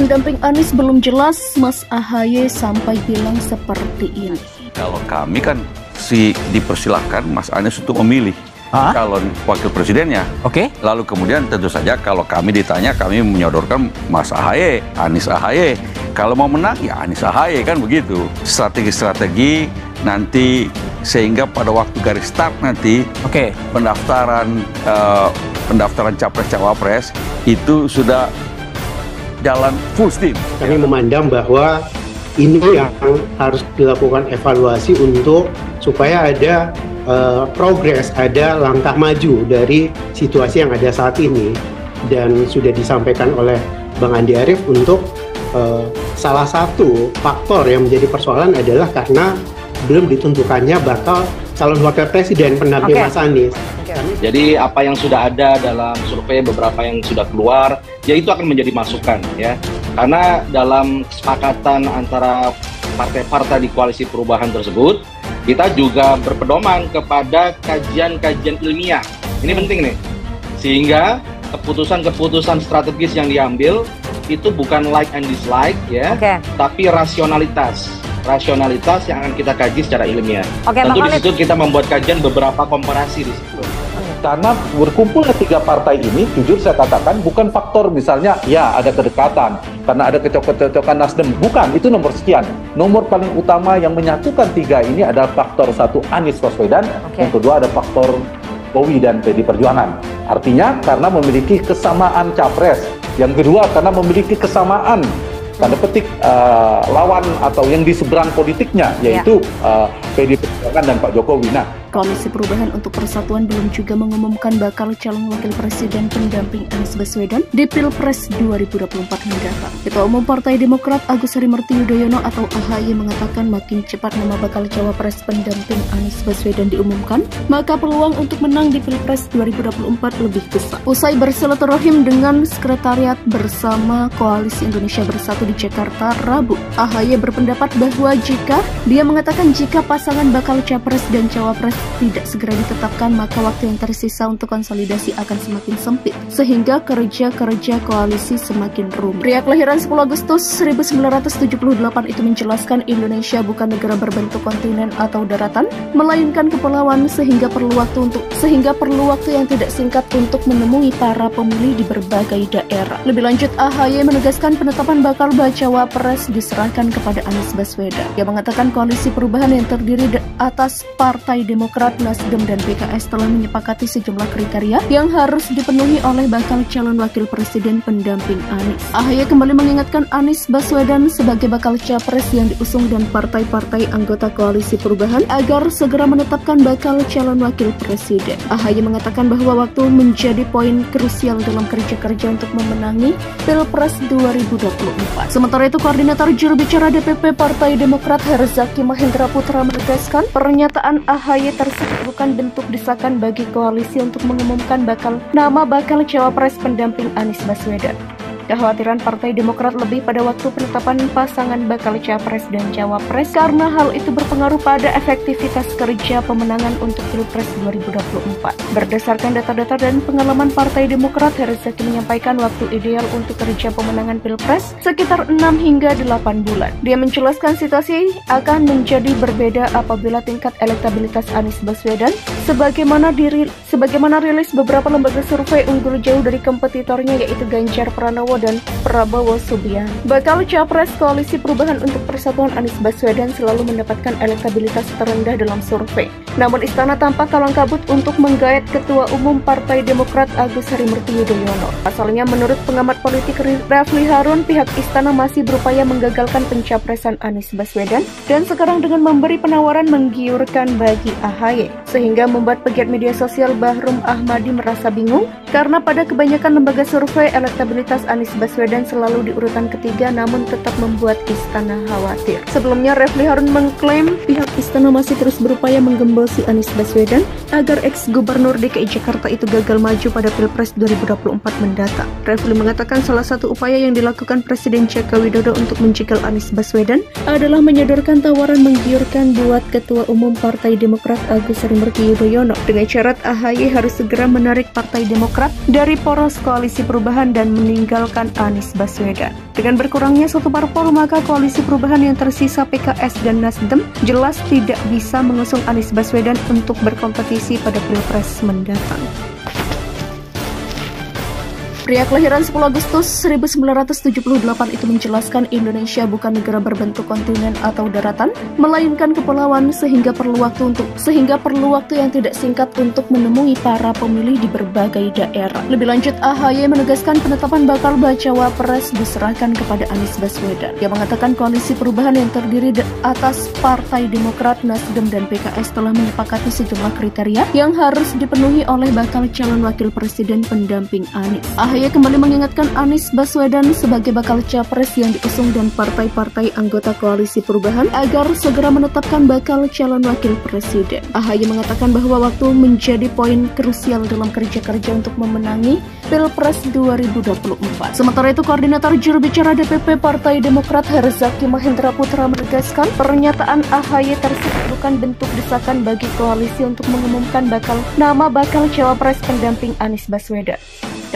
pendamping Anies belum jelas, Mas AHY sampai bilang seperti ini. Kalau kami kan dipersilahkan Mas Anies untuk memilih calon wakil presidennya. Oke. Lalu kemudian tentu saja kalau kami ditanya, kami menyodorkan Mas AHY, Anies AHY. Kalau mau menang ya Anies AHY, kan begitu. Strategi-strategi nanti sehingga pada waktu garis start nanti pendaftaran capres-cawapres itu sudah jalan full steam. Kami memandang bahwa ini yang harus dilakukan evaluasi untuk supaya ada progres, ada langkah maju dari situasi yang ada saat ini. Dan sudah disampaikan oleh Bang Andi Arief untuk salah satu faktor yang menjadi persoalan adalah karena belum ditentukannya bakal calon wakil presiden pendamping Mas Anies. Jadi apa yang sudah ada dalam survei beberapa yang sudah keluar, ya itu akan menjadi masukan ya. Karena dalam kesepakatan antara partai-partai di koalisi perubahan tersebut, kita juga berpedoman kepada kajian-kajian ilmiah. Ini penting nih. Sehingga keputusan-keputusan strategis yang diambil itu bukan like and dislike ya, tapi rasionalitas yang akan kita kaji secara ilmiah. Tentu di situ kita membuat kajian beberapa komparasi di situ. Karena berkumpulnya 3 partai ini, jujur saya katakan bukan faktor misalnya ya ada kedekatan karena ada kecocok-cocokan Nasdem, bukan, itu nomor sekian. Nomor paling utama yang menyatukan 3 ini adalah faktor 1 Anies Baswedan, yang kedua ada faktor Jokowi dan PD Perjuangan. Artinya karena memiliki kesamaan capres, yang kedua karena memiliki kesamaan tanda petik lawan atau yang di seberang politiknya, yaitu PD Perjuangan dan Pak Jokowi. Nah, Koalisi Perubahan untuk Persatuan belum juga mengumumkan bakal calon wakil presiden pendamping Anies Baswedan di Pilpres 2024 mendatang. Ketua Umum Partai Demokrat Agus Harimurti Yudhoyono atau AHY mengatakan makin cepat nama bakal cawapres pendamping Anies Baswedan diumumkan, maka peluang untuk menang di Pilpres 2024 lebih besar. Usai bersilaturahim dengan sekretariat bersama Koalisi Indonesia Bersatu di Jakarta Rabu, AHY berpendapat bahwa jika pasangan bakal capres dan cawapres tidak segera ditetapkan, maka waktu yang tersisa untuk konsolidasi akan semakin sempit, sehingga kerja-kerja koalisi semakin rumit. Pria kelahiran 10 Agustus 1978 itu menjelaskan Indonesia bukan negara berbentuk kontinen atau daratan, melainkan kepulauan, sehingga perlu waktu yang tidak singkat untuk menemui para pemilih di berbagai daerah. Lebih lanjut, AHY menegaskan penetapan bakal bacawa pres diserahkan kepada Anies Baswedan. Dia mengatakan Koalisi Perubahan yang terdiri atas Partai Demokrat, Nasdem, dan PKS telah menyepakati sejumlah kriteria yang harus dipenuhi oleh bakal calon wakil presiden pendamping Anies. AHY kembali mengingatkan Anies Baswedan sebagai bakal capres yang diusung dan partai-partai anggota Koalisi Perubahan agar segera menetapkan bakal calon wakil presiden. AHY mengatakan bahwa waktu menjadi poin krusial dalam kerja-kerja untuk memenangi Pilpres 2024. Sementara itu, Koordinator Juru Bicara DPP Partai Demokrat Herzaki Mahendra Putra menegaskan pernyataan AHY tersebut bukan bentuk desakan bagi koalisi untuk mengumumkan nama bakal cawapres pendamping Anies Baswedan. Kekhawatiran Partai Demokrat lebih pada waktu penetapan pasangan bakal capres dan cawapres karena hal itu berpengaruh pada efektivitas kerja pemenangan untuk Pilpres 2024. Berdasarkan data-data dan pengalaman Partai Demokrat, Herzaki menyampaikan waktu ideal untuk kerja pemenangan Pilpres sekitar 6 hingga 8 bulan. Dia menjelaskan situasi akan menjadi berbeda apabila tingkat elektabilitas Anies Baswedan sebagaimana rilis beberapa lembaga survei unggul jauh dari kompetitornya yaitu Ganjar Pranowo dan Prabowo Subianto. Bakal capres Koalisi Perubahan untuk Persatuan Anies Baswedan selalu mendapatkan elektabilitas terendah dalam survei. Namun istana tampak kalang kabut untuk menggait Ketua Umum Partai Demokrat Agus Harimurti Yudhoyono. Pasalnya, menurut pengamat politik Refli Harun, pihak istana masih berupaya menggagalkan pencapresan Anies Baswedan dan sekarang dengan memberi penawaran menggiurkan bagi AHY, sehingga membuat pegiat media sosial Bahrum Ahmadi merasa bingung karena pada kebanyakan lembaga survei elektabilitas Anies Baswedan selalu di urutan ketiga, namun tetap membuat istana khawatir. Sebelumnya, Refli Harun mengklaim pihak istana masih terus berupaya menggembosi Anies Baswedan agar ex-gubernur DKI Jakarta itu gagal maju pada Pilpres 2024 mendatang. Refli mengatakan salah satu upaya yang dilakukan Presiden Joko Widodo untuk mencekal Anies Baswedan adalah menyodorkan tawaran menggiurkan buat Ketua Umum Partai Demokrat Agus Harimurti Yudhoyono dengan syarat AHY harus segera menarik Partai Demokrat dari poros Koalisi Perubahan dan meninggalkan Anies Baswedan. Dengan berkurangnya satu parpol, maka koalisi perubahan yang tersisa PKS dan Nasdem jelas tidak bisa mengusung Anies Baswedan untuk berkompetisi pada Pilpres mendatang. Pria kelahiran 10 Agustus 1978 itu menjelaskan Indonesia bukan negara berbentuk kontinen atau daratan, melainkan kepulauan sehingga perlu waktu yang tidak singkat untuk menemui para pemilih di berbagai daerah. Lebih lanjut, AHY menegaskan penetapan bakal bacawa pres diserahkan kepada Anies Baswedan. Dia mengatakan koalisi perubahan yang terdiri atas Partai Demokrat, Nasdem, dan PKS telah menyepakati sejumlah kriteria yang harus dipenuhi oleh bakal calon wakil presiden pendamping Anies. AHY kembali mengingatkan Anies Baswedan sebagai bakal capres yang diusung dan partai-partai anggota koalisi perubahan agar segera menetapkan bakal calon wakil presiden. AHY mengatakan bahwa waktu menjadi poin krusial dalam kerja-kerja untuk memenangi Pilpres 2024. Sementara itu, Koordinator Juru Bicara DPP Partai Demokrat Herzaki Mahendra Putra menegaskan pernyataan AHY tersebut bukan bentuk desakan bagi koalisi untuk mengumumkan nama bakal cawapres pendamping Anies Baswedan.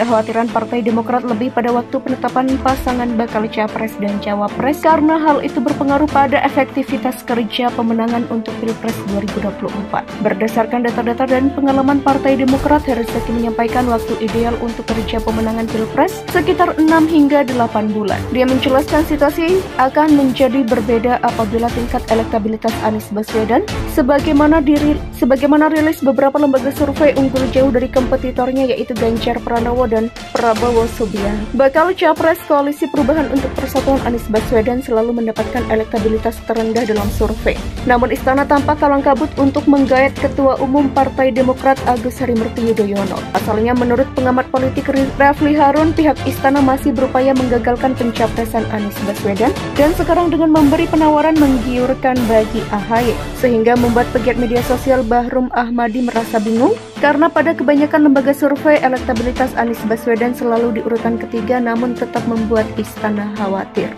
Kekhawatiran Partai Demokrat lebih pada waktu penetapan pasangan bakal capres dan cawapres karena hal itu berpengaruh pada efektivitas kerja pemenangan untuk Pilpres 2024. Berdasarkan data-data dan pengalaman Partai Demokrat, Herzaki menyampaikan waktu ideal untuk kerja pemenangan Pilpres sekitar 6 hingga 8 bulan. Dia menjelaskan situasi akan menjadi berbeda apabila tingkat elektabilitas Anies Baswedan sebagaimana rilis beberapa lembaga survei unggul jauh dari kompetitornya yaitu Ganjar Pranowo dan Prabowo Subianto. Bakal capres koalisi perubahan untuk persatuan Anies Baswedan selalu mendapatkan elektabilitas terendah dalam survei. Namun istana tampak kalang kabut untuk menggait Ketua Umum Partai Demokrat Agus Harimurti Yudhoyono. Asalnya menurut pengamat politik Refli Harun, pihak istana masih berupaya menggagalkan pencapresan Anies Baswedan dan sekarang dengan memberi penawaran menggiurkan bagi AHY, sehingga membuat pegiat media sosial Bahrum Ahmadi merasa bingung karena pada kebanyakan lembaga survei elektabilitas Anies Baswedan selalu di urutan ketiga namun tetap membuat istana khawatir.